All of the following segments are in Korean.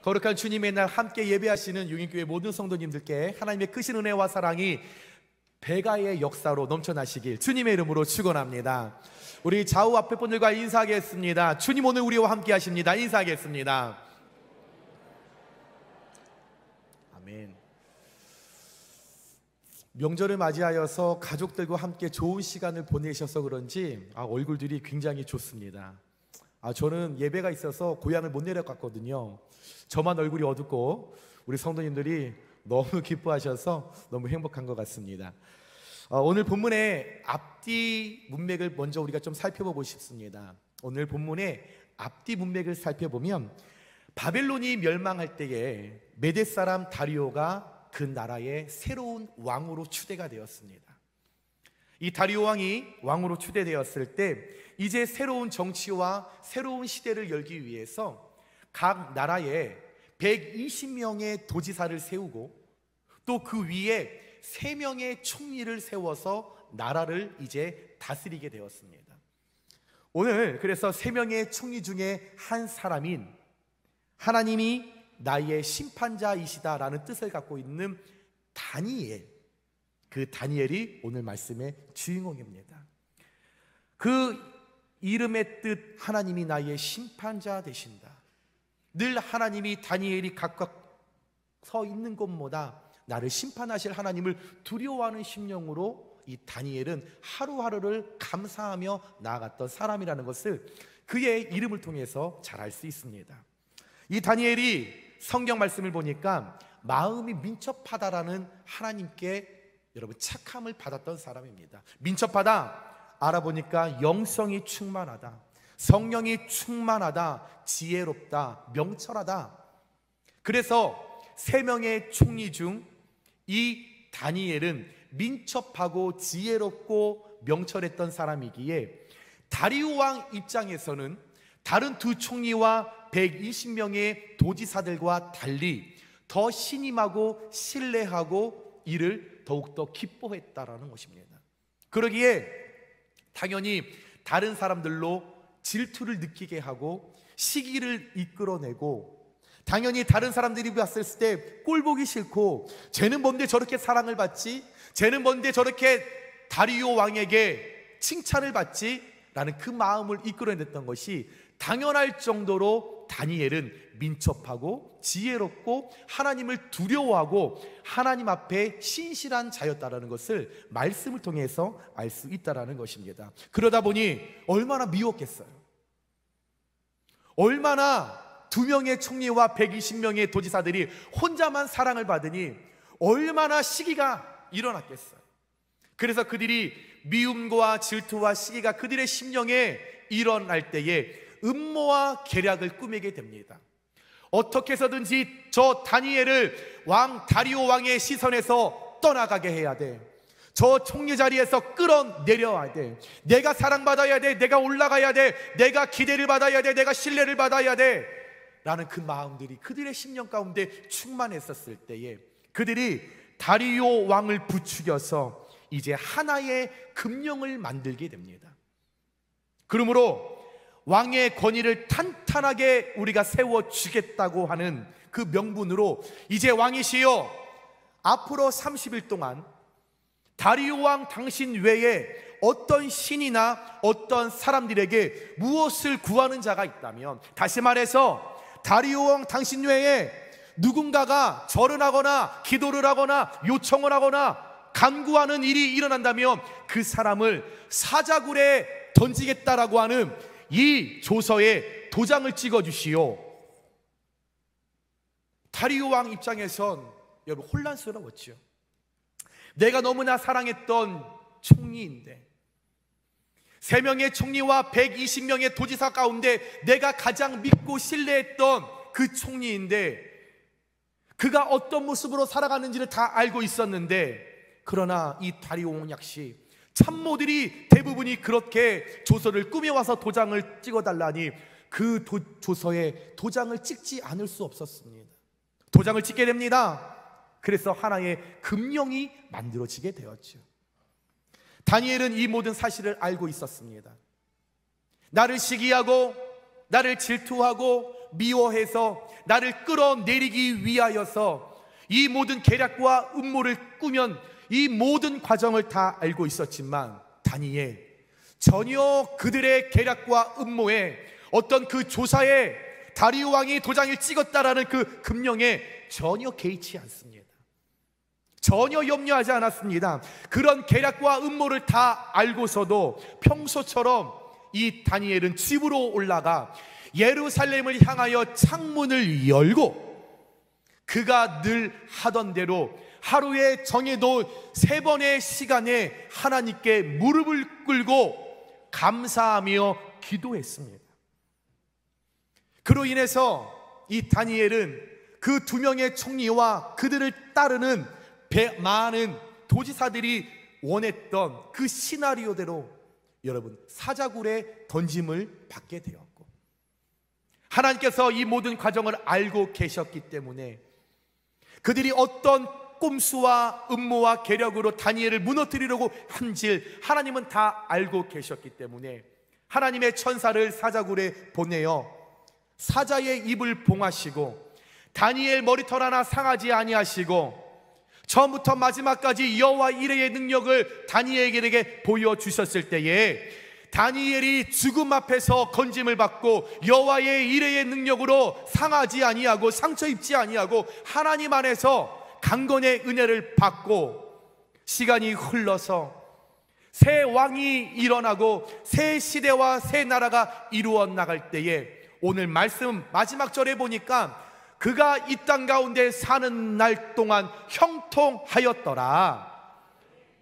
거룩한 주님의 날 함께 예배하시는 용인교회 모든 성도님들께 하나님의 크신 은혜와 사랑이 배가의 역사로 넘쳐나시길 주님의 이름으로 축원합니다. 우리 좌우 앞에 분들과 인사하겠습니다. 주님 오늘 우리와 함께 하십니다. 인사하겠습니다. 아멘. 명절을 맞이하여서 가족들과 함께 좋은 시간을 보내셔서 그런지 얼굴들이 굉장히 좋습니다. 저는 예배가 있어서 고향을 못 내려갔거든요. 저만 얼굴이 어둡고 우리 성도님들이 너무 기뻐하셔서 너무 행복한 것 같습니다. 오늘 본문의 앞뒤 문맥을 먼저 우리가 좀 살펴보고 싶습니다. 오늘 본문의 앞뒤 문맥을 살펴보면 바벨론이 멸망할 때에 메대 사람 다리오가 그 나라의 새로운 왕으로 추대가 되었습니다. 이 다리오 왕이 왕으로 추대되었을 때 이제 새로운 정치와 새로운 시대를 열기 위해서 각 나라에 120명의 도지사를 세우고 또 그 위에 3명의 총리를 세워서 나라를 이제 다스리게 되었습니다. 오늘 그래서 3명의 총리 중에 한 사람인 하나님이 나의 심판자이시다라는 뜻을 갖고 있는 다니엘, 그 다니엘이 오늘 말씀의 주인공입니다. 그 이름의 뜻 하나님이 나의 심판자 되신다. 늘 하나님이 다니엘이 각각 서 있는 곳마다 나를 심판하실 하나님을 두려워하는 심령으로 이 다니엘은 하루하루를 감사하며 나아갔던 사람이라는 것을 그의 이름을 통해서 잘 알 수 있습니다. 이 다니엘이 성경 말씀을 보니까 마음이 민첩하다라는 하나님께 여러분 착함을 받았던 사람입니다. 민첩하다 알아보니까 영성이 충만하다, 성령이 충만하다, 지혜롭다, 명철하다. 그래서 3명의 총리 중 이 다니엘은 민첩하고 지혜롭고 명철했던 사람이기에 다리오 왕 입장에서는 다른 두 총리와 120명의 도지사들과 달리 더 신임하고 신뢰하고 이를 더욱더 기뻐했다라는 것입니다. 그러기에 당연히 다른 사람들로 질투를 느끼게 하고 시기를 이끌어내고 당연히 다른 사람들이 봤을 때 꼴보기 싫고 쟤는 뭔데 저렇게 사랑을 받지? 쟤는 뭔데 저렇게 다리오 왕에게 칭찬을 받지? 라는 그 마음을 이끌어냈던 것이 당연할 정도로 다니엘은 민첩하고 지혜롭고 하나님을 두려워하고 하나님 앞에 신실한 자였다라는 것을 말씀을 통해서 알 수 있다라는 것입니다. 그러다 보니 얼마나 미웠겠어요. 얼마나 2명의 총리와 120명의 도지사들이 혼자만 사랑을 받으니 얼마나 시기가 일어났겠어요. 그래서 그들이 미움과 질투와 시기가 그들의 심령에 일어날 때에 음모와 계략을 꾸미게 됩니다. 어떻게 해서든지 저 다니엘을 왕 다리오 왕의 시선에서 떠나가게 해야 돼. 저 총리 자리에서 끌어내려야 돼. 내가 사랑받아야 돼. 내가 올라가야 돼. 내가 기대를 받아야 돼. 내가 신뢰를 받아야 돼 라는 그 마음들이 그들의 심령 가운데 충만했었을 때에 그들이 다리오 왕을 부추겨서 이제 하나의 금령을 만들게 됩니다. 그러므로 왕의 권위를 탄탄하게 우리가 세워주겠다고 하는 그 명분으로 이제 왕이시여 앞으로 30일 동안 다리오 왕 당신 외에 어떤 신이나 어떤 사람들에게 무엇을 구하는 자가 있다면, 다시 말해서 다리오 왕 당신 외에 누군가가 절을 하거나 기도를 하거나 요청을 하거나 간구하는 일이 일어난다면 그 사람을 사자굴에 던지겠다라고 하는 이 조서에 도장을 찍어주시오. 다리오 왕 입장에선 여러분 혼란스러웠죠. 내가 너무나 사랑했던 총리인데 3명의 총리와 120명의 도지사 가운데 내가 가장 믿고 신뢰했던 그 총리인데 그가 어떤 모습으로 살아가는지를 다 알고 있었는데, 그러나 이 다리오 왕 역시 참모들이 대부분이 그렇게 조서를 꾸며와서 도장을 찍어달라니 그 조서에 도장을 찍지 않을 수 없었습니다. 도장을 찍게 됩니다. 그래서 하나의 금령이 만들어지게 되었죠. 다니엘은 이 모든 사실을 알고 있었습니다. 나를 시기하고 나를 질투하고 미워해서 나를 끌어내리기 위하여서 이 모든 계략과 음모를 꾸면 이 모든 과정을 다 알고 있었지만 다니엘 전혀 그들의 계략과 음모에 어떤 그 조사에 다리오 왕이 도장을 찍었다라는 그 금령에 전혀 개의치 않습니다. 전혀 염려하지 않았습니다. 그런 계략과 음모를 다 알고서도 평소처럼 이 다니엘은 집으로 올라가 예루살렘을 향하여 창문을 열고 그가 늘 하던 대로 하루에 정해도 3번의 시간에 하나님께 무릎을 꿇고 감사하며 기도했습니다. 그로 인해서 이 다니엘은 그 2명의 총리와 그들을 따르는 많은 도지사들이 원했던 그 시나리오대로 여러분 사자굴에 던짐을 받게 되었고, 하나님께서 이 모든 과정을 알고 계셨기 때문에 그들이 어떤 꼼수와 음모와 계략으로 다니엘을 무너뜨리려고 한지 하나님은 다 알고 계셨기 때문에 하나님의 천사를 사자굴에 보내어 사자의 입을 봉하시고 다니엘 머리털 하나 상하지 아니하시고 처음부터 마지막까지 여호와 이레의 능력을 다니엘에게 보여주셨을 때에 다니엘이 죽음 앞에서 건짐을 받고 여호와의 이레의 능력으로 상하지 아니하고 상처 입지 아니하고 하나님 안에서 강건의 은혜를 받고 시간이 흘러서 새 왕이 일어나고 새 시대와 새 나라가 이루어 나갈 때에 오늘 말씀 마지막 절에 보니까 그가 이 땅 가운데 사는 날 동안 형통하였더라.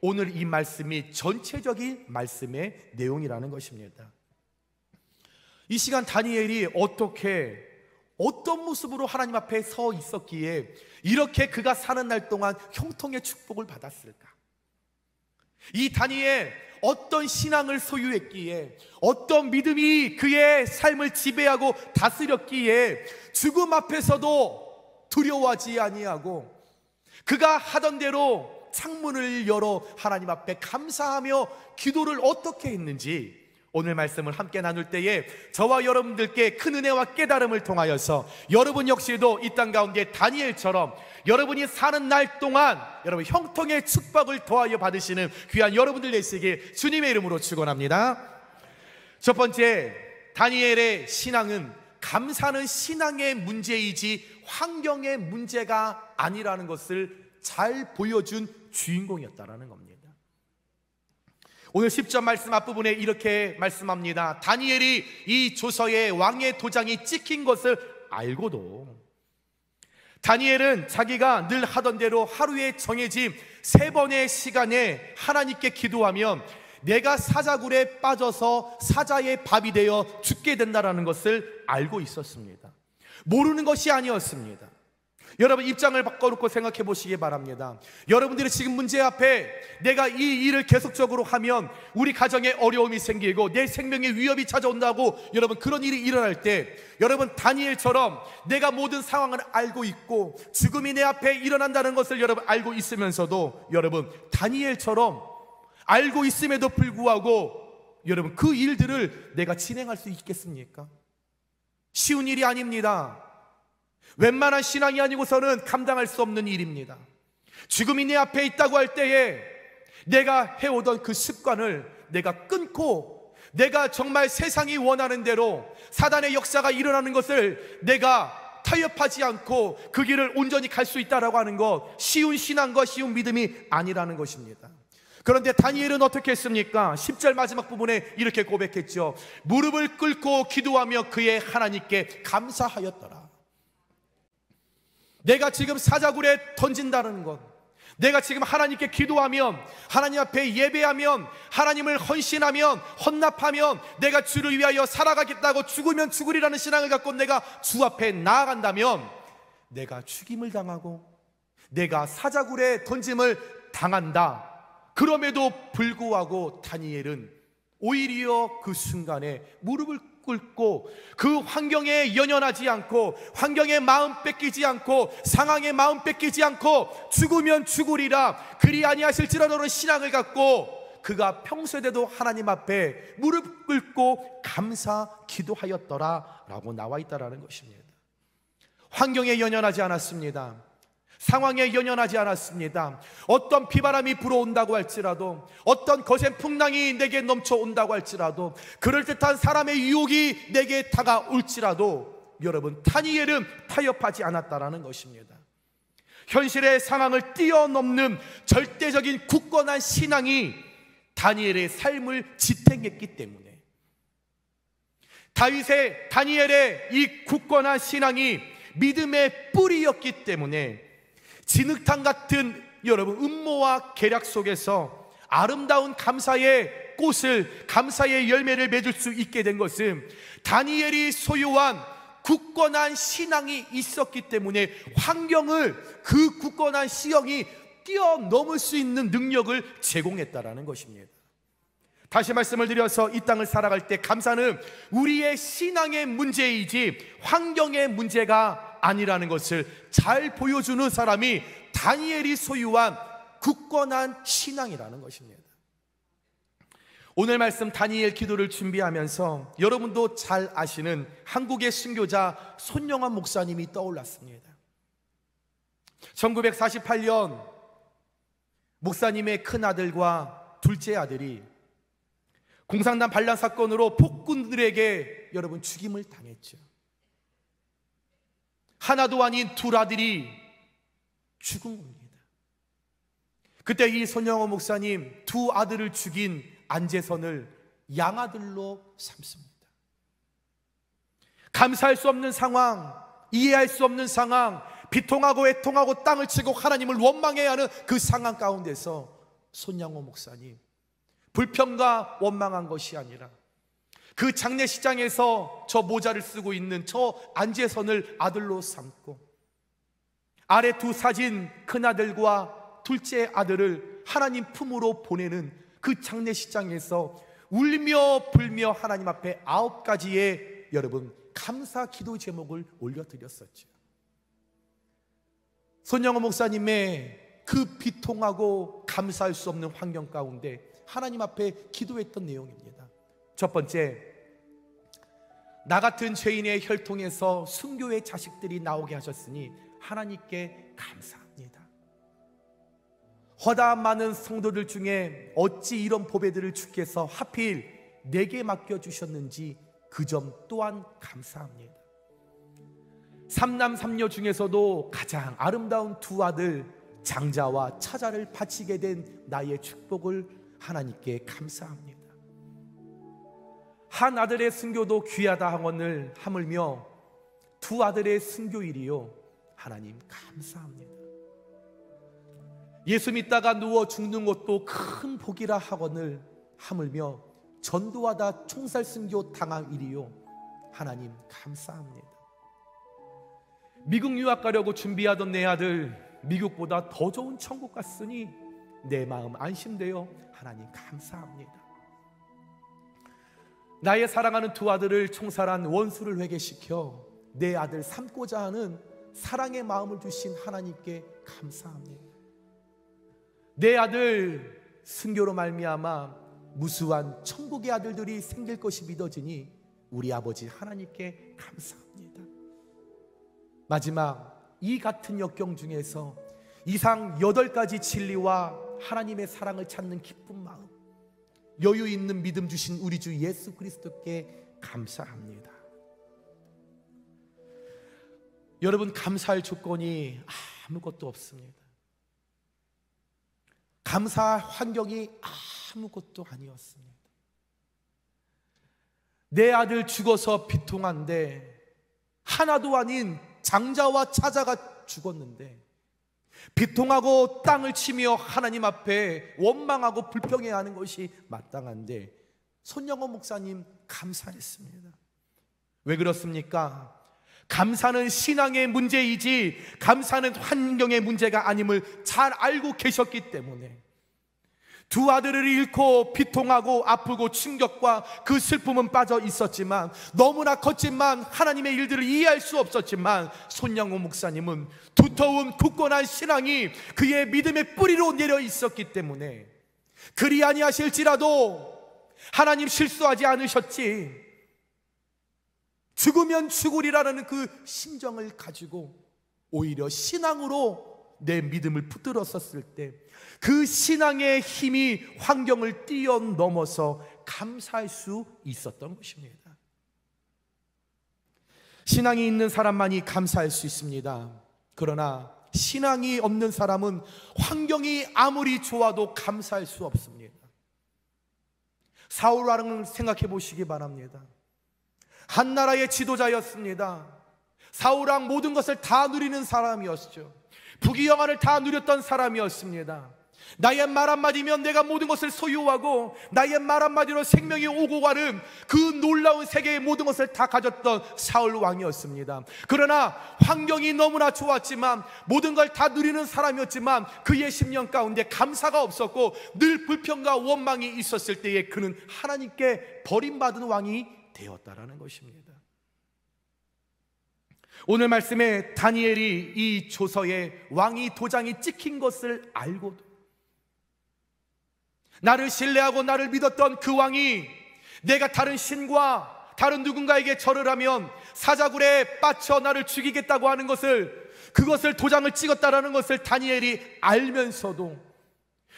오늘 이 말씀이 전체적인 말씀의 내용이라는 것입니다. 이 시간 다니엘이 어떤 모습으로 하나님 앞에 서 있었기에 이렇게 그가 사는 날 동안 형통의 축복을 받았을까? 이 다니엘 어떤 신앙을 소유했기에, 어떤 믿음이 그의 삶을 지배하고 다스렸기에 죽음 앞에서도 두려워하지 아니하고 그가 하던 대로 창문을 열어 하나님 앞에 감사하며 기도를 어떻게 했는지 오늘 말씀을 함께 나눌 때에 저와 여러분들께 큰 은혜와 깨달음을 통하여서 여러분 역시도 이 땅 가운데 다니엘처럼 여러분이 사는 날 동안 여러분 형통의 축복을 더하여 받으시는 귀한 여러분들 되시길 주님의 이름으로 축원합니다. 첫 번째, 다니엘의 신앙은 감사는 신앙의 문제이지 환경의 문제가 아니라는 것을 잘 보여준 주인공이었다라는 겁니다. 오늘 10절 말씀 앞부분에 이렇게 말씀합니다. 다니엘이 이 조서에 왕의 도장이 찍힌 것을 알고도 다니엘은 자기가 늘 하던 대로 하루에 정해진 3번의 시간에 하나님께 기도하면 내가 사자굴에 빠져서 사자의 밥이 되어 죽게 된다는 것을 알고 있었습니다. 모르는 것이 아니었습니다. 여러분 입장을 바꿔놓고 생각해 보시기 바랍니다. 여러분들이 지금 문제 앞에 내가 이 일을 계속적으로 하면 우리 가정에 어려움이 생기고 내 생명에 위협이 찾아온다고 여러분 그런 일이 일어날 때 여러분 다니엘처럼 내가 모든 상황을 알고 있고 죽음이 내 앞에 일어난다는 것을 여러분 알고 있으면서도 여러분 다니엘처럼 알고 있음에도 불구하고 여러분 그 일들을 내가 진행할 수 있겠습니까? 쉬운 일이 아닙니다. 웬만한 신앙이 아니고서는 감당할 수 없는 일입니다. 죽음이 내 앞에 있다고 할 때에 내가 해오던 그 습관을 내가 끊고 내가 정말 세상이 원하는 대로 사단의 역사가 일어나는 것을 내가 타협하지 않고 그 길을 온전히 갈 수 있다라고 하는 것, 쉬운 신앙과 쉬운 믿음이 아니라는 것입니다. 그런데 다니엘은 어떻게 했습니까? 10절 마지막 부분에 이렇게 고백했죠. 무릎을 꿇고 기도하며 그의 하나님께 감사하였더라. 내가 지금 사자굴에 던진다는 것, 내가 지금 하나님께 기도하면, 하나님 앞에 예배하면, 하나님을 헌신하면, 헌납하면 내가 주를 위하여 살아가겠다고 죽으면 죽으리라는 신앙을 갖고 내가 주 앞에 나아간다면 내가 죽임을 당하고 내가 사자굴에 던짐을 당한다. 그럼에도 불구하고 다니엘은 오히려 그 순간에 무릎을 꿇고 그 환경에 연연하지 않고 환경에 마음 뺏기지 않고 상황에 마음 뺏기지 않고 죽으면 죽으리라 그리 아니하실지라도는 신앙을 갖고 그가 평소에도 하나님 앞에 무릎 꿇고 감사 기도하였더라 라고 나와 있다라는 것입니다. 환경에 연연하지 않았습니다. 상황에 연연하지 않았습니다. 어떤 비바람이 불어온다고 할지라도, 어떤 거센 풍랑이 내게 넘쳐온다고 할지라도, 그럴듯한 사람의 유혹이 내게 다가올지라도 여러분, 다니엘은 타협하지 않았다라는 것입니다. 현실의 상황을 뛰어넘는 절대적인 굳건한 신앙이 다니엘의 삶을 지탱했기 때문에, 다니엘의 이 굳건한 신앙이 믿음의 뿌리였기 때문에 진흙탕 같은 여러분 음모와 계략 속에서 아름다운 감사의 꽃을, 감사의 열매를 맺을 수 있게 된 것은 다니엘이 소유한 굳건한 신앙이 있었기 때문에 환경을, 그 굳건한 신앙이 뛰어넘을 수 있는 능력을 제공했다라는 것입니다. 다시 말씀을 드려서 이 땅을 살아갈 때 감사는 우리의 신앙의 문제이지 환경의 문제가 아니라는 것을 잘 보여주는 사람이 다니엘이 소유한 굳건한 신앙이라는 것입니다. 오늘 말씀 다니엘 기도를 준비하면서 여러분도 잘 아시는 한국의 순교자 손영환 목사님이 떠올랐습니다. 1948년 목사님의 큰아들과 둘째 아들이 공산당 반란 사건으로 폭군들에게 여러분 죽임을 당했죠. 하나도 아닌 둘 아들이 죽은 겁니다. 그때 이 손영호 목사님 두 아들을 죽인 안재선을 양아들로 삼습니다. 감사할 수 없는 상황, 이해할 수 없는 상황, 비통하고 애통하고 땅을 치고 하나님을 원망해야 하는 그 상황 가운데서 손영호 목사님 불평과 원망한 것이 아니라 그 장례식장에서 저 모자를 쓰고 있는 저 안재선을 아들로 삼고 아래 두 사진 큰아들과 둘째 아들을 하나님 품으로 보내는 그 장례식장에서 울며 불며 하나님 앞에 9가지의 여러분 감사 기도 제목을 올려드렸었죠. 손영호 목사님의 그 비통하고 감사할 수 없는 환경 가운데 하나님 앞에 기도했던 내용입니다. 첫 번째, 나 같은 죄인의 혈통에서 순교의 자식들이 나오게 하셨으니 하나님께 감사합니다. 허다한 많은 성도들 중에 어찌 이런 보배들을 주께서 하필 내게 맡겨주셨는지 그 점 또한 감사합니다. 삼남 삼녀 중에서도 가장 아름다운 두 아들 장자와 차자를 바치게 된 나의 축복을 하나님께 감사합니다. 한 아들의 순교도 귀하다 하거늘 하물며 두 아들의 순교일이요 하나님 감사합니다. 예수 믿다가 누워 죽는 것도 큰 복이라 하거늘 하물며 전도하다 총살 순교 당할 일이요 하나님 감사합니다. 미국 유학 가려고 준비하던 내 아들 미국보다 더 좋은 천국 갔으니 내 마음 안심되어 하나님 감사합니다. 나의 사랑하는 두 아들을 총살한 원수를 회개시켜 내 아들 삼고자 하는 사랑의 마음을 주신 하나님께 감사합니다. 내 아들 순교로 말미암아 무수한 천국의 아들들이 생길 것이 믿어지니 우리 아버지 하나님께 감사합니다. 마지막 이 같은 역경 중에서 이상 8가지 진리와 하나님의 사랑을 찾는 기쁜 마음, 여유 있는 믿음 주신 우리 주 예수 그리스도께 감사합니다. 여러분, 감사할 조건이 아무것도 없습니다. 감사할 환경이 아무것도 아니었습니다. 내 아들 죽어서 비통한데 하나도 아닌 장자와 차자가 죽었는데 비통하고 땅을 치며 하나님 앞에 원망하고 불평해야 하는 것이 마땅한데 손영호 목사님 감사했습니다. 왜 그렇습니까? 감사는 신앙의 문제이지 감사는 환경의 문제가 아님을 잘 알고 계셨기 때문에 두 아들을 잃고 비통하고 아프고 충격과 그 슬픔은 빠져 있었지만 너무나 컸지만 하나님의 일들을 이해할 수 없었지만 손영호 목사님은 두터운 굳건한 신앙이 그의 믿음의 뿌리로 내려 있었기 때문에 그리 아니하실지라도 하나님 실수하지 않으셨지. 죽으면 죽으리라는 그 심정을 가지고 오히려 신앙으로 내 믿음을 붙들었었을 때 그 신앙의 힘이 환경을 뛰어넘어서 감사할 수 있었던 것입니다. 신앙이 있는 사람만이 감사할 수 있습니다. 그러나 신앙이 없는 사람은 환경이 아무리 좋아도 감사할 수 없습니다. 사울 왕을 생각해 보시기 바랍니다. 한 나라의 지도자였습니다. 사울 왕 모든 것을 다 누리는 사람이었죠. 부귀영화를 다 누렸던 사람이었습니다. 나의 말 한마디면 내가 모든 것을 소유하고 나의 말 한마디로 생명이 오고 가는 그 놀라운 세계의 모든 것을 다 가졌던 사울 왕이었습니다. 그러나 환경이 너무나 좋았지만 모든 걸 다 누리는 사람이었지만 그의 심령 가운데 감사가 없었고 늘 불평과 원망이 있었을 때에 그는 하나님께 버림받은 왕이 되었다라는 것입니다. 오늘 말씀에 다니엘이 이 조서에 왕이 도장이 찍힌 것을 알고도 나를 신뢰하고 나를 믿었던 그 왕이 내가 다른 신과 다른 누군가에게 절을 하면 사자굴에 빠쳐 나를 죽이겠다고 하는 것을, 그것을 도장을 찍었다라는 것을 다니엘이 알면서도,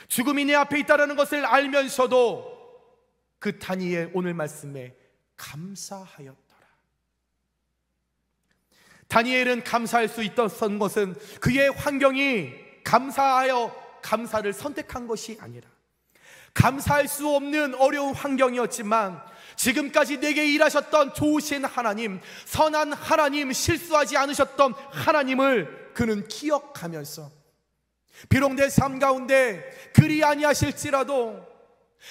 죽음이 내 앞에 있다라는 것을 알면서도 그 다니엘 오늘 말씀에 감사하였더라. 다니엘은 감사할 수 있었던 것은 그의 환경이 감사하여 감사를 선택한 것이 아니라 감사할 수 없는 어려운 환경이었지만 지금까지 내게 일하셨던 좋으신 하나님, 선한 하나님, 실수하지 않으셨던 하나님을 그는 기억하면서 비록 내 삶 가운데 그리 아니하실지라도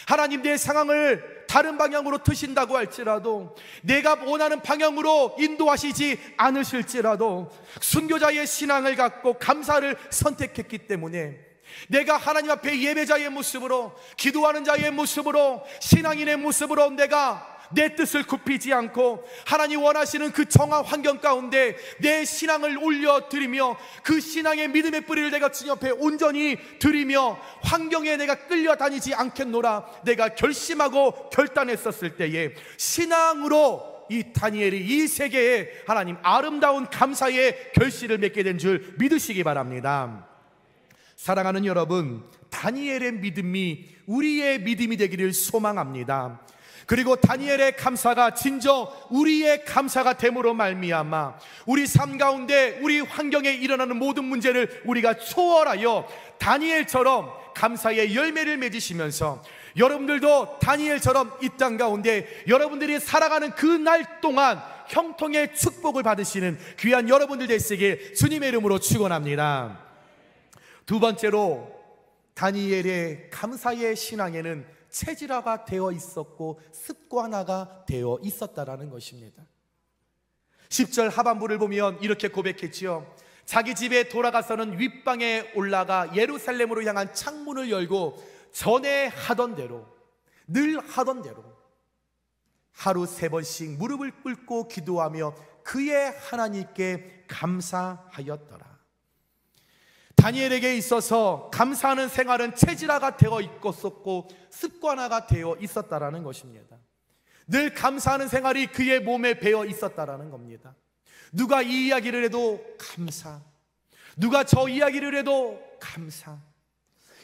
하나님 내 상황을 다른 방향으로 트신다고 할지라도 내가 원하는 방향으로 인도하시지 않으실지라도 순교자의 신앙을 갖고 감사를 선택했기 때문에 내가 하나님 앞에 예배자의 모습으로, 기도하는 자의 모습으로, 신앙인의 모습으로 내가 내 뜻을 굽히지 않고 하나님 원하시는 그 정한 환경 가운데 내 신앙을 올려드리며 그 신앙의 믿음의 뿌리를 내가 주님 앞에 온전히 드리며 환경에 내가 끌려다니지 않겠노라 내가 결심하고 결단했었을 때에 신앙으로 이 다니엘이 이 세계에 하나님 아름다운 감사의 결실을 맺게 된 줄 믿으시기 바랍니다. 사랑하는 여러분, 다니엘의 믿음이 우리의 믿음이 되기를 소망합니다. 그리고 다니엘의 감사가 진정 우리의 감사가 됨으로 말미암아 우리 삶 가운데 우리 환경에 일어나는 모든 문제를 우리가 초월하여 다니엘처럼 감사의 열매를 맺으시면서 여러분들도 다니엘처럼 이 땅 가운데 여러분들이 살아가는 그 날 동안 형통의 축복을 받으시는 귀한 여러분들 되시길 주님의 이름으로 축원합니다. 두 번째로 다니엘의 감사의 신앙에는 체질화가 되어 있었고 습관화가 되어 있었다라는 것입니다. 10절 하반부를 보면 이렇게 고백했지요. 자기 집에 돌아가서는 윗방에 올라가 예루살렘으로 향한 창문을 열고 전에 하던 대로, 늘 하던 대로 하루 3번씩 무릎을 꿇고 기도하며 그의 하나님께 감사하였더라. 다니엘에게 있어서 감사하는 생활은 체질화가 되어 있었고 습관화가 되어 있었다라는 것입니다. 늘 감사하는 생활이 그의 몸에 배어 있었다라는 겁니다. 누가 이 이야기를 해도 감사, 누가 저 이야기를 해도 감사,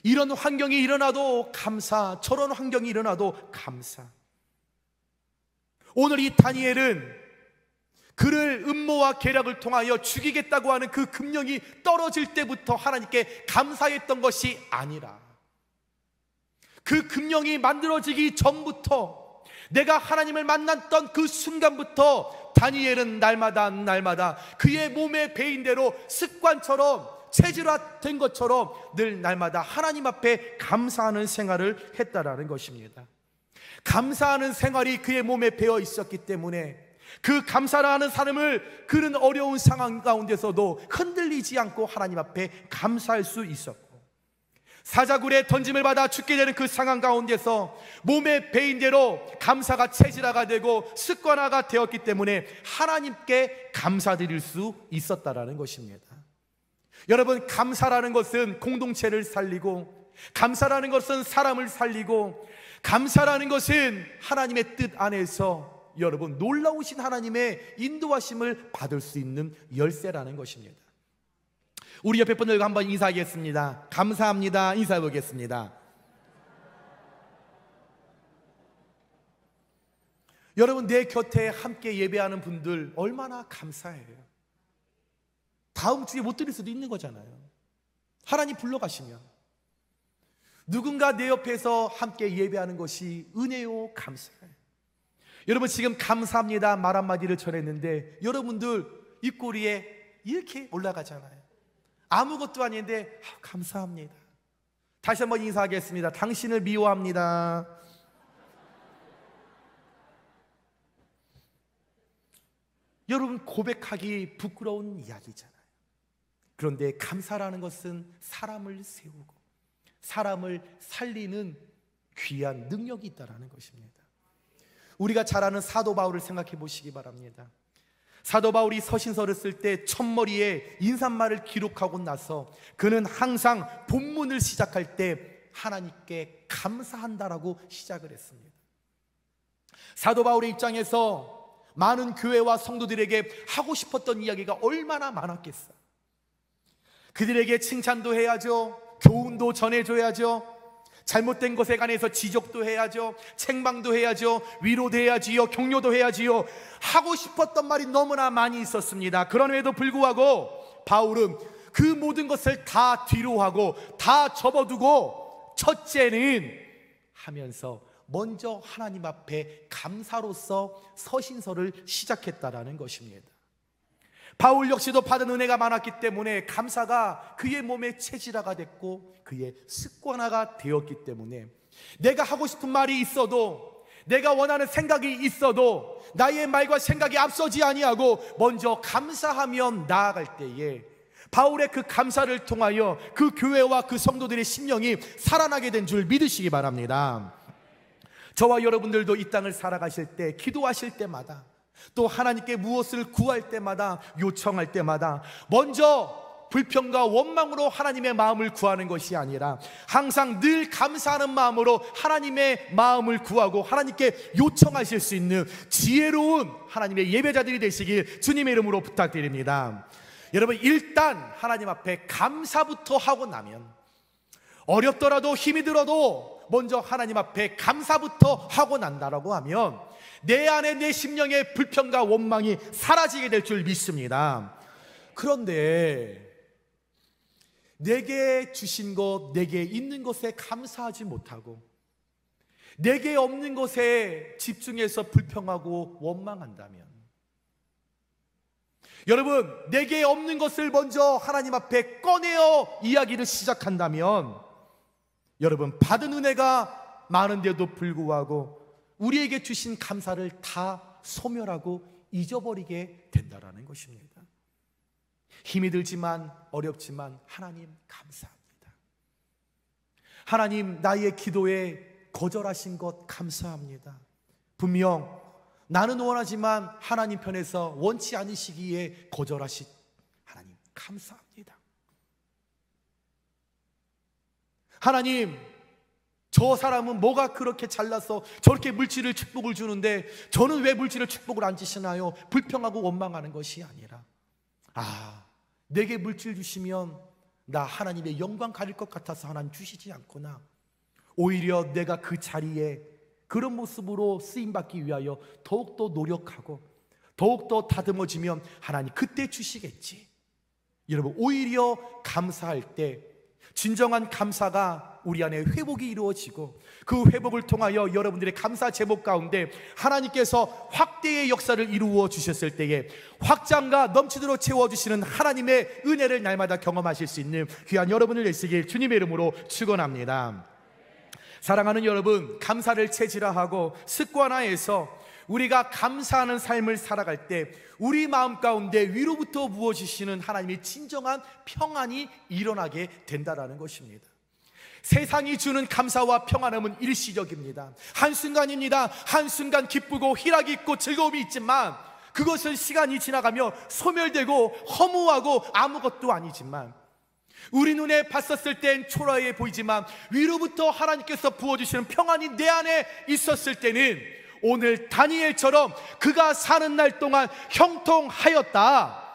이런 환경이 일어나도 감사, 저런 환경이 일어나도 감사. 오늘 이 다니엘은 그를 음모와 계략을 통하여 죽이겠다고 하는 그 금령이 떨어질 때부터 하나님께 감사했던 것이 아니라 그 금령이 만들어지기 전부터 내가 하나님을 만났던 그 순간부터 다니엘은 날마다 그의 몸에 배인 대로 습관처럼 체질화된 것처럼 늘 날마다 하나님 앞에 감사하는 생활을 했다라는 것입니다. 감사하는 생활이 그의 몸에 배어 있었기 때문에 그 감사를 하는 삶을 그는 어려운 상황 가운데서도 흔들리지 않고 하나님 앞에 감사할 수 있었고, 사자굴에 던짐을 받아 죽게 되는 그 상황 가운데서 몸에 배인 대로 감사가 체질화가 되고 습관화가 되었기 때문에 하나님께 감사드릴 수 있었다라는 것입니다. 여러분, 감사라는 것은 공동체를 살리고 감사라는 것은 사람을 살리고, 감사라는 것은 하나님의 뜻 안에서 여러분 놀라우신 하나님의 인도하심을 받을 수 있는 열쇠라는 것입니다. 우리 옆에 분들과 한번 인사하겠습니다. 감사합니다. 인사해 보겠습니다. 여러분, 내 곁에 함께 예배하는 분들 얼마나 감사해요. 다음 주에 못 드릴 수도 있는 거잖아요. 하나님 불러가시면 누군가 내 옆에서 함께 예배하는 것이 은혜요, 감사해요. 여러분, 지금 감사합니다 말 한마디를 전했는데 여러분들 입꼬리에 이렇게 올라가잖아요. 아무것도 아닌데 감사합니다. 다시 한번 인사하겠습니다. 당신을 미워합니다. 여러분, 고백하기 부끄러운 이야기잖아요. 그런데 감사라는 것은 사람을 세우고 사람을 살리는 귀한 능력이 있다는 것입니다. 우리가 잘 아는 사도 바울을 생각해 보시기 바랍니다. 사도 바울이 서신서를 쓸 때 첫머리에 인사말을 기록하고 나서 그는 항상 본문을 시작할 때 하나님께 감사한다라고 시작을 했습니다. 사도 바울의 입장에서 많은 교회와 성도들에게 하고 싶었던 이야기가 얼마나 많았겠어요. 그들에게 칭찬도 해야죠, 교훈도 전해줘야죠, 잘못된 것에 관해서 지적도 해야죠, 책망도 해야죠, 위로도 해야지요, 격려도 해야지요. 하고 싶었던 말이 너무나 많이 있었습니다. 그럼에도 불구하고 바울은 그 모든 것을 다 뒤로하고 다 접어두고 첫째는 하면서 먼저 하나님 앞에 감사로서 서신서를 시작했다라는 것입니다. 바울 역시도 받은 은혜가 많았기 때문에 감사가 그의 몸의 체질화가 됐고 그의 습관화가 되었기 때문에 내가 하고 싶은 말이 있어도, 내가 원하는 생각이 있어도 나의 말과 생각이 앞서지 아니하고 먼저 감사하며 나아갈 때에 바울의 그 감사를 통하여 그 교회와 그 성도들의 심령이 살아나게 된 줄 믿으시기 바랍니다. 저와 여러분들도 이 땅을 살아가실 때, 기도하실 때마다, 또 하나님께 무엇을 구할 때마다, 요청할 때마다 먼저 불평과 원망으로 하나님의 마음을 구하는 것이 아니라 항상 늘 감사하는 마음으로 하나님의 마음을 구하고 하나님께 요청하실 수 있는 지혜로운 하나님의 예배자들이 되시길 주님의 이름으로 부탁드립니다. 여러분, 일단 하나님 앞에 감사부터 하고 나면, 어렵더라도 힘이 들어도 먼저 하나님 앞에 감사부터 하고 난다라고 하면 내 안에, 내 심령의 불평과 원망이 사라지게 될 줄 믿습니다. 그런데 내게 주신 것, 내게 있는 것에 감사하지 못하고 내게 없는 것에 집중해서 불평하고 원망한다면, 여러분, 내게 없는 것을 먼저 하나님 앞에 꺼내어 이야기를 시작한다면 여러분, 받은 은혜가 많은데도 불구하고 우리에게 주신 감사를 다 소멸하고 잊어버리게 된다라는 것입니다. 힘이 들지만 어렵지만 하나님 감사합니다. 하나님, 나의 기도에 거절하신 것 감사합니다. 분명 나는 원하지만 하나님 편에서 원치 않으시기에 거절하신 하나님 감사합니다. 하나님, 저 사람은 뭐가 그렇게 잘나서 저렇게 물질을 축복을 주는데 저는 왜 물질을 축복을 안 주시나요? 불평하고 원망하는 것이 아니라, 내게 물질 주시면 나 하나님의 영광 가릴 것 같아서 하나님 주시지 않구나. 오히려 내가 그 자리에 그런 모습으로 쓰임받기 위하여 더욱더 노력하고 더욱더 다듬어지면 하나님 그때 주시겠지. 여러분, 오히려 감사할 때 진정한 감사가 우리 안에 회복이 이루어지고 그 회복을 통하여 여러분들의 감사 제목 가운데 하나님께서 확대의 역사를 이루어 주셨을 때에 확장과 넘치도록 채워주시는 하나님의 은혜를 날마다 경험하실 수 있는 귀한 여러분을 되시길 주님의 이름으로 축원합니다. 사랑하는 여러분, 감사를 체질화하고 습관화해서 우리가 감사하는 삶을 살아갈 때 우리 마음 가운데 위로부터 부어주시는 하나님의 진정한 평안이 일어나게 된다는 것입니다. 세상이 주는 감사와 평안함은 일시적입니다. 한순간입니다. 한순간 기쁘고 희락이 있고 즐거움이 있지만 그것은 시간이 지나가며 소멸되고 허무하고 아무것도 아니지만, 우리 눈에 봤었을 땐 초라해 보이지만 위로부터 하나님께서 부어주시는 평안이 내 안에 있었을 때는 오늘 다니엘처럼 그가 사는 날 동안 형통하였다.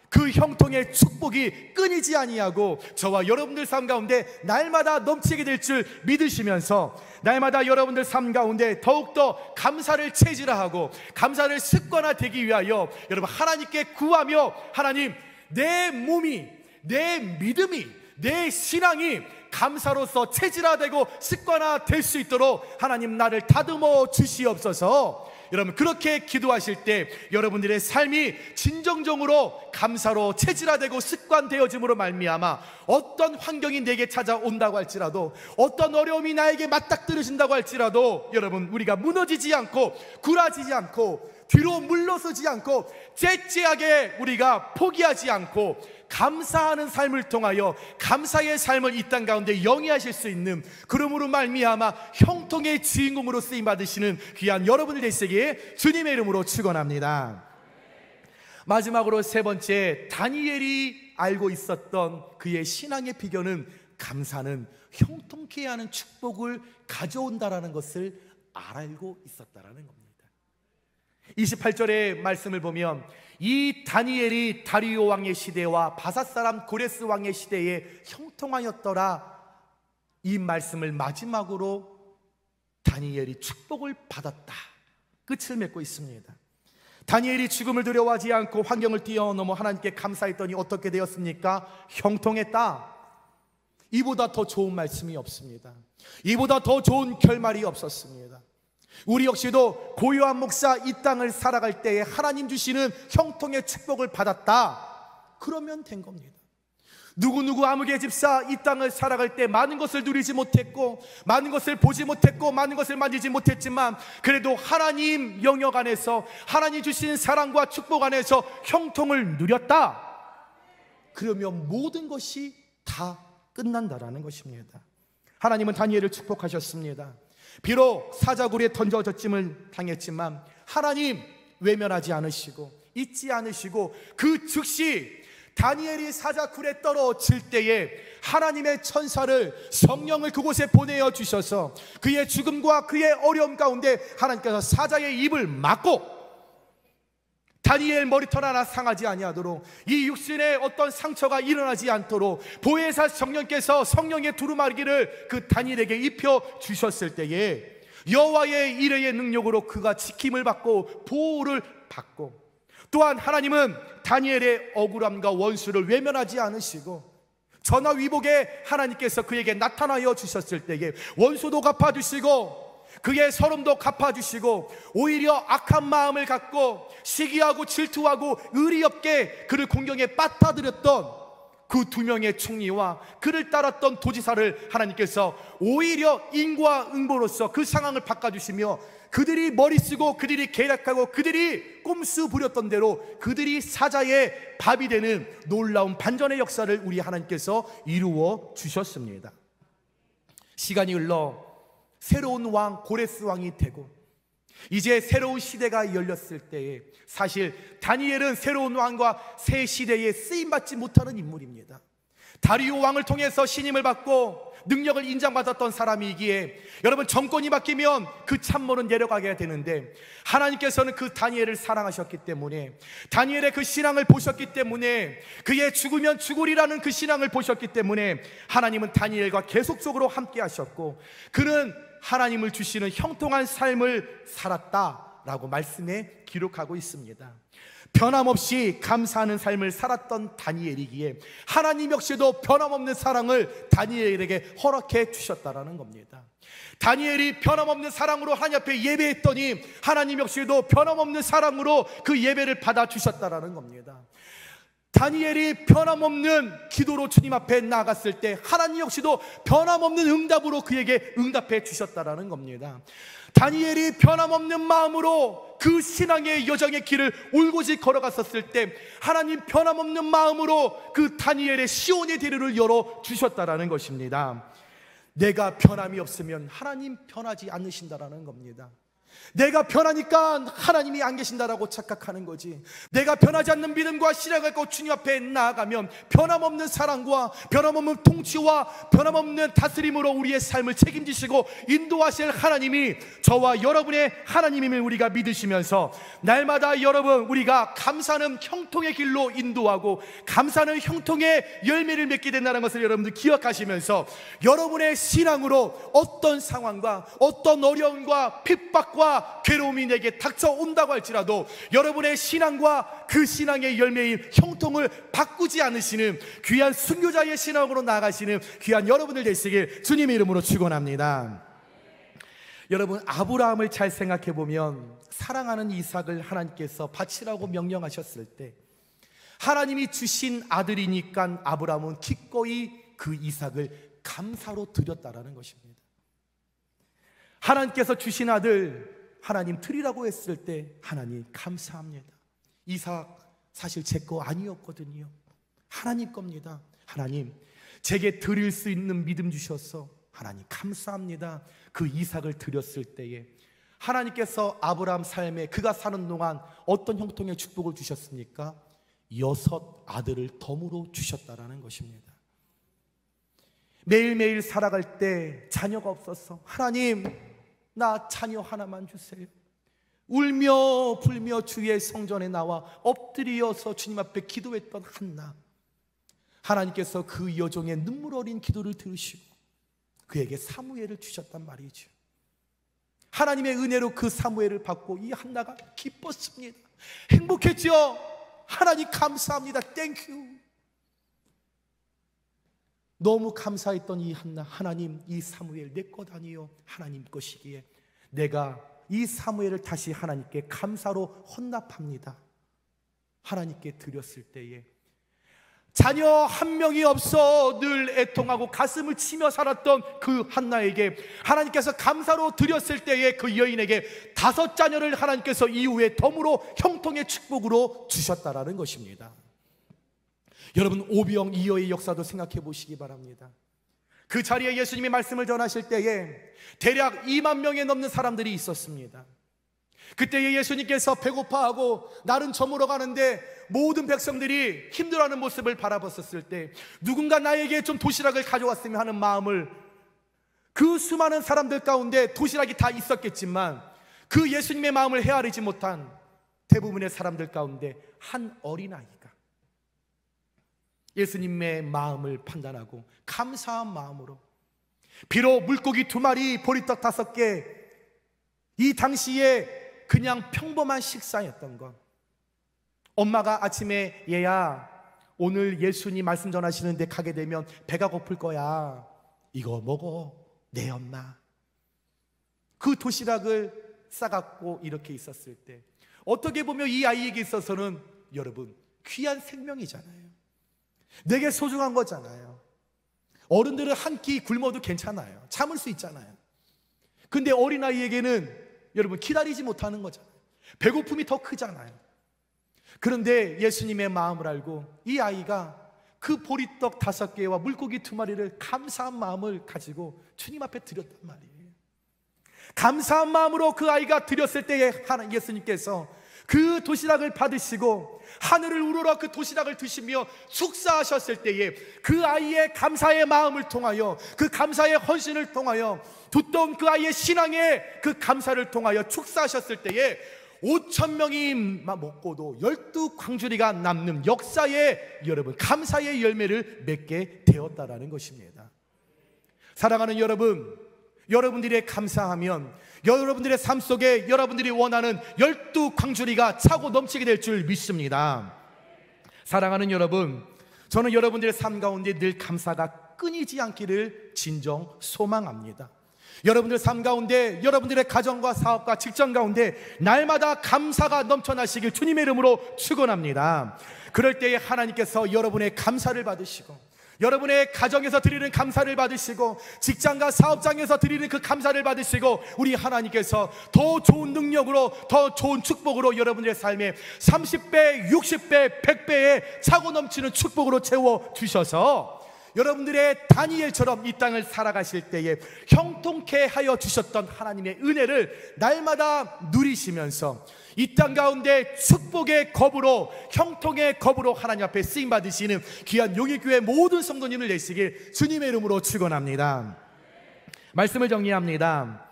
그 형통의 축복이 끊이지 아니하고 저와 여러분들 삶 가운데 날마다 넘치게 될 줄 믿으시면서 날마다 여러분들 삶 가운데 더욱더 감사를 체질화하고 감사를 습관화되기 위하여 여러분 하나님께 구하며, 하나님, 내 몸이, 내 믿음이, 내 신앙이 감사로서 체질화되고 습관화될 수 있도록 하나님 나를 다듬어 주시옵소서. 여러분 그렇게 기도하실 때 여러분들의 삶이 진정적으로 감사로 체질화되고 습관되어짐으로 말미암아 어떤 환경이 내게 찾아온다고 할지라도, 어떤 어려움이 나에게 맞닥뜨려진다고 할지라도 여러분 우리가 무너지지 않고 굴하지지 않고 뒤로 물러서지 않고 째째하게 우리가 포기하지 않고 감사하는 삶을 통하여 감사의 삶을 이 땅 가운데 영위하실 수 있는, 그러므로 말미암아 형통의 주인공으로 쓰임 받으시는 귀한 여러분들 되시기에 주님의 이름으로 축원합니다. 마지막으로 세 번째, 다니엘이 알고 있었던 그의 신앙의 비결은 감사는 형통케 하는 축복을 가져온다라는 것을 알고 있었다라는 겁니다. 28절의 말씀을 보면 이 다니엘이 다리오 왕의 시대와 바사 사람 고레스 왕의 시대에 형통하였더라, 이 말씀을 마지막으로 다니엘이 축복을 받았다, 끝을 맺고 있습니다. 다니엘이 죽음을 두려워하지 않고 환경을 뛰어넘어 하나님께 감사했더니 어떻게 되었습니까? 형통했다. 이보다 더 좋은 말씀이 없습니다. 이보다 더 좋은 결말이 없었습니다. 우리 역시도 고요한 목사 이 땅을 살아갈 때에 하나님 주시는 형통의 축복을 받았다, 그러면 된 겁니다. 누구누구 아무개 집사 이 땅을 살아갈 때 많은 것을 누리지 못했고 많은 것을 보지 못했고 많은 것을 만지지 못했지만 그래도 하나님 영역 안에서 하나님 주신 사랑과 축복 안에서 형통을 누렸다, 그러면 모든 것이 다 끝난다라는 것입니다. 하나님은 다니엘을 축복하셨습니다. 비록 사자굴에 던져졌음을 당했지만 하나님 외면하지 않으시고 잊지 않으시고 그 즉시 다니엘이 사자굴에 떨어질 때에 하나님의 천사를, 성령을 그곳에 보내어 주셔서 그의 죽음과 그의 어려움 가운데 하나님께서 사자의 입을 막고 다니엘 머리털 하나 상하지 아니하도록, 이 육신에 어떤 상처가 일어나지 않도록 보혜사 성령께서 성령의 두루마기를 그 다니엘에게 입혀 주셨을 때에 여호와의 이레의 능력으로 그가 지킴을 받고 보호를 받고, 또한 하나님은 다니엘의 억울함과 원수를 외면하지 않으시고 전화위복에 하나님께서 그에게 나타나여 주셨을 때에 원수도 갚아주시고 그의 서름도 갚아주시고 오히려 악한 마음을 갖고 시기하고 질투하고 의리 없게 그를 공경에 빠뜨렸던 그 두 명의 총리와 그를 따랐던 도지사를 하나님께서 오히려 인과응보로서 그 상황을 바꿔주시며 그들이 머리 쓰고 그들이 계략하고 그들이 꼼수 부렸던 대로 그들이 사자의 밥이 되는 놀라운 반전의 역사를 우리 하나님께서 이루어 주셨습니다. 시간이 흘러 새로운 왕 고레스 왕이 되고 이제 새로운 시대가 열렸을 때에 사실 다니엘은 새로운 왕과 새 시대에 쓰임받지 못하는 인물입니다. 다리오 왕을 통해서 신임을 받고 능력을 인정받았던 사람이기에 여러분 정권이 바뀌면 그 참모는 내려가게 되는데 하나님께서는 그 다니엘을 사랑하셨기 때문에 다니엘의 그 신앙을 보셨기 때문에 그의 죽으면 죽으리라는 그 신앙을 보셨기 때문에 하나님은 다니엘과 계속적으로 함께 하셨고 그는 하나님을 주시는 형통한 삶을 살았다라고 말씀에 기록하고 있습니다. 변함없이 감사하는 삶을 살았던 다니엘이기에 하나님 역시도 변함없는 사랑을 다니엘에게 허락해 주셨다라는 겁니다. 다니엘이 변함없는 사랑으로 하나님 앞에 예배했더니 하나님 역시도 변함없는 사랑으로 그 예배를 받아주셨다라는 겁니다. 다니엘이 변함없는 기도로 주님 앞에 나갔을 때 하나님 역시도 변함없는 응답으로 그에게 응답해 주셨다라는 겁니다. 다니엘이 변함없는 마음으로 그 신앙의 여정의 길을 올곧이 걸어갔었을 때 하나님 변함없는 마음으로 그 다니엘의 시온의 대로를 열어 주셨다라는 것입니다. 내가 변함이 없으면 하나님 변하지 않으신다라는 겁니다. 내가 변하니까 하나님이 안 계신다라고 착각하는 거지. 내가 변하지 않는 믿음과 신앙을 갖고 주님 앞에 나아가면 변함없는 사랑과 변함없는 통치와 변함없는 다스림으로 우리의 삶을 책임지시고 인도하실 하나님이 저와 여러분의 하나님임을 우리가 믿으시면서 날마다 여러분, 우리가 감사는 형통의 길로 인도하고 감사는 형통의 열매를 맺게 된다는 것을 여러분들 기억하시면서 여러분의 신앙으로 어떤 상황과 어떤 어려움과 핍박과 괴로움이 내게 닥쳐온다고 할지라도 여러분의 신앙과 그 신앙의 열매인 형통을 바꾸지 않으시는 귀한 순교자의 신앙으로 나아가시는 귀한 여러분들 되시길 주님의 이름으로 축원합니다. 여러분, 아브라함을 잘 생각해 보면 사랑하는 이삭을 하나님께서 바치라고 명령하셨을 때 하나님이 주신 아들이니까 아브라함은 기꺼이 그 이삭을 감사로 드렸다라는 것입니다. 하나님께서 주신 아들 하나님 드리라고 했을 때 하나님 감사합니다. 이삭 사실 제 거 아니었거든요. 하나님 겁니다. 하나님 제게 드릴 수 있는 믿음 주셔서 하나님 감사합니다. 그 이삭을 드렸을 때에 하나님께서 아브라함 삶에 그가 사는 동안 어떤 형통의 축복을 주셨습니까? 6 아들을 덤으로 주셨다라는 것입니다. 매일매일 살아갈 때 자녀가 없어서 하나님 나 자녀 하나만 주세요. 울며 불며 주의 성전에 나와 엎드려서 주님 앞에 기도했던 한나, 하나님께서 그 여종의 눈물 어린 기도를 들으시고 그에게 사무엘을 주셨단 말이죠. 하나님의 은혜로 그 사무엘을 받고 이 한나가 기뻤습니다. 행복했죠. 하나님 감사합니다. 땡큐. 너무 감사했던 이 한나, 하나님 이 사무엘 내 것 아니요 하나님 것이기에 내가 이 사무엘을 다시 하나님께 감사로 헌납합니다. 하나님께 드렸을 때에 자녀 한 명이 없어 늘 애통하고 가슴을 치며 살았던 그 한나에게 하나님께서 감사로 드렸을 때에 그 여인에게 5 자녀를 하나님께서 이후에 덤으로 형통의 축복으로 주셨다라는 것입니다. 여러분, 오병 이어의 역사도 생각해 보시기 바랍니다. 그 자리에 예수님이 말씀을 전하실 때에 대략 2만 명에 넘는 사람들이 있었습니다. 그때에 예수님께서 배고파하고 날은 저물어 가는데 모든 백성들이 힘들어하는 모습을 바라봤었을 때 누군가 나에게 좀 도시락을 가져왔으면 하는 마음을, 그 수많은 사람들 가운데 도시락이 다 있었겠지만 그 예수님의 마음을 헤아리지 못한 대부분의 사람들 가운데 한 어린아이가 예수님의 마음을 판단하고 감사한 마음으로, 비록 물고기 2마리 보리떡 5개, 이 당시에 그냥 평범한 식사였던 것, 엄마가 아침에 얘야 오늘 예수님 말씀 전하시는데 가게 되면 배가 고플 거야, 이거 먹어 내 엄마. 그 도시락을 싸갖고 이렇게 있었을 때 어떻게 보면 이 아이에게 있어서는 여러분 귀한 생명이잖아요. 내게 소중한 거잖아요. 어른들은 한 끼 굶어도 괜찮아요. 참을 수 있잖아요. 근데 어린아이에게는 여러분 기다리지 못하는 거잖아요. 배고픔이 더 크잖아요. 그런데 예수님의 마음을 알고 이 아이가 그 보리떡 5개와 물고기 2마리를 감사한 마음을 가지고 주님 앞에 드렸단 말이에요. 감사한 마음으로 그 아이가 드렸을 때에 예수님께서 그 도시락을 받으시고 하늘을 우러러 그 도시락을 드시며 축사하셨을 때에 그 아이의 감사의 마음을 통하여, 그 감사의 헌신을 통하여, 두터운 그 아이의 신앙의 그 감사를 통하여 축사하셨을 때에 5,000명이 먹고도 12광주리가 남는 역사의 여러분 감사의 열매를 맺게 되었다라는 것입니다. 사랑하는 여러분, 여러분들이 감사하면 여러분들의 삶 속에 여러분들이 원하는 12광주리가 차고 넘치게 될 줄 믿습니다. 사랑하는 여러분, 저는 여러분들의 삶 가운데 늘 감사가 끊이지 않기를 진정 소망합니다. 여러분들 삶 가운데, 여러분들의 가정과 사업과 직장 가운데 날마다 감사가 넘쳐나시길 주님의 이름으로 축원합니다. 그럴 때에 하나님께서 여러분의 감사를 받으시고, 여러분의 가정에서 드리는 감사를 받으시고, 직장과 사업장에서 드리는 그 감사를 받으시고, 우리 하나님께서 더 좋은 능력으로, 더 좋은 축복으로 여러분들의 삶에 30배, 60배, 100배의 차고 넘치는 축복으로 채워주셔서 여러분들의 다니엘처럼 이 땅을 살아가실 때에 형통케 하여 주셨던 하나님의 은혜를 날마다 누리시면서 이 땅 가운데 축복의 겁으로, 형통의 겁으로 하나님 앞에 쓰임받으시는 귀한 용인교회 모든 성도님을 내시길 주님의 이름으로 축원합니다. 말씀을 정리합니다.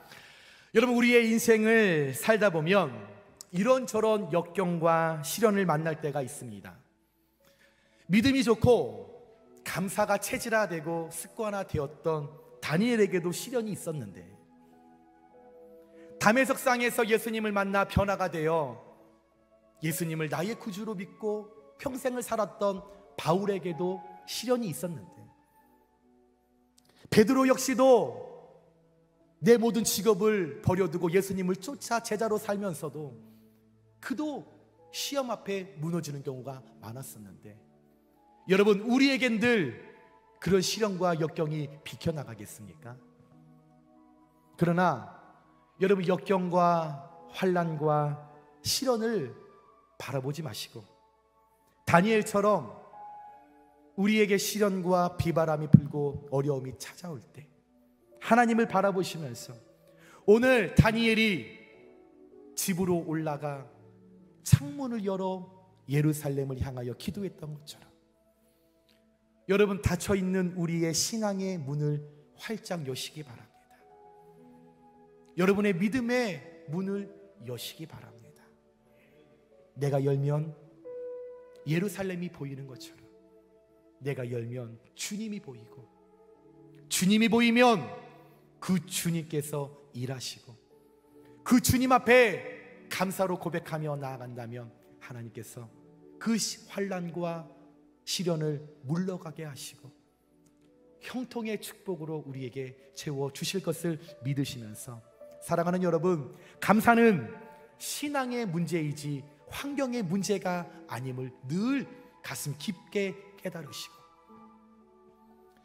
여러분, 우리의 인생을 살다 보면 이런저런 역경과 시련을 만날 때가 있습니다. 믿음이 좋고 감사가 체질화되고 습관화되었던 다니엘에게도 시련이 있었는데, 다메섹상에서 예수님을 만나 변화가 되어 예수님을 나의 구주로 믿고 평생을 살았던 바울에게도 시련이 있었는데, 베드로 역시도 내 모든 직업을 버려두고 예수님을 쫓아 제자로 살면서도 그도 시험 앞에 무너지는 경우가 많았었는데, 여러분, 우리에겐 늘 그런 시련과 역경이 비켜나가겠습니까? 그러나 여러분, 역경과 환난과 시련을 바라보지 마시고 다니엘처럼 우리에게 시련과 비바람이 불고 어려움이 찾아올 때 하나님을 바라보시면서, 오늘 다니엘이 집으로 올라가 창문을 열어 예루살렘을 향하여 기도했던 것처럼, 여러분, 닫혀있는 우리의 신앙의 문을 활짝 여시기 바랍니다. 여러분의 믿음의 문을 여시기 바랍니다. 내가 열면 예루살렘이 보이는 것처럼, 내가 열면 주님이 보이고, 주님이 보이면 그 주님께서 일하시고, 그 주님 앞에 감사로 고백하며 나아간다면 하나님께서 그 환난과 시련을 물러가게 하시고 형통의 축복으로 우리에게 채워주실 것을 믿으시면서, 사랑하는 여러분, 감사는 신앙의 문제이지 환경의 문제가 아님을 늘 가슴 깊게 깨달으시고,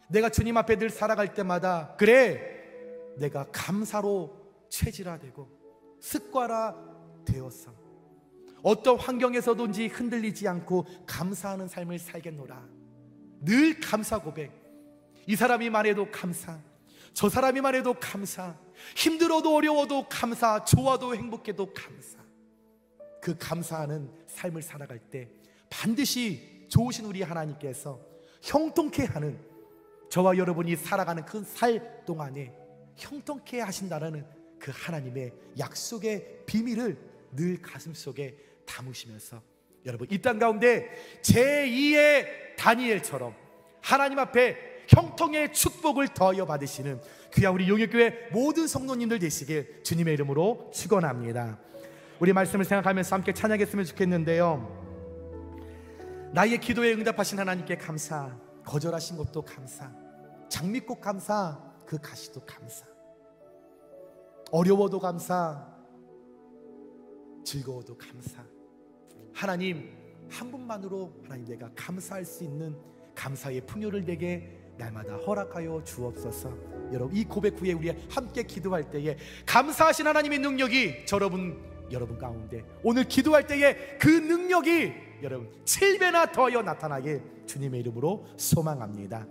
내가 주님 앞에 늘 살아갈 때마다, 그래, 내가 감사로 체질화되고 습관화되어서 어떤 환경에서든지 흔들리지 않고 감사하는 삶을 살겠노라. 늘 감사 고백. 이 사람이 말해도 감사, 저 사람이 말해도 감사, 힘들어도 어려워도 감사, 좋아도 행복해도 감사. 그 감사하는 삶을 살아갈 때 반드시 좋으신 우리 하나님께서 형통케 하는, 저와 여러분이 살아가는 그 살 동안에 형통케 하신다라는 그 하나님의 약속의 비밀을 늘 가슴속에 담으시면서, 여러분, 이 땅 가운데 제2의 다니엘처럼 하나님 앞에 형통의 축복을 더하여 받으시는 귀한 우리 용인교회 모든 성도님들 되시길 주님의 이름으로 축원합니다. 우리 말씀을 생각하면서 함께 찬양했으면 좋겠는데요. 나의 기도에 응답하신 하나님께 감사, 거절하신 것도 감사, 장미꽃 감사, 그 가시도 감사, 어려워도 감사, 즐거워도 감사. 하나님 한 분만으로 하나님 내가 감사할 수 있는 감사의 풍요를 내게 날마다 허락하여 주옵소서. 여러분, 이 고백 후에 우리 함께 기도할 때에 감사하신 하나님의 능력이 여러분 가운데 오늘 기도할 때에 그 능력이 여러분 7배나 더하여 나타나게 주님의 이름으로 소망합니다.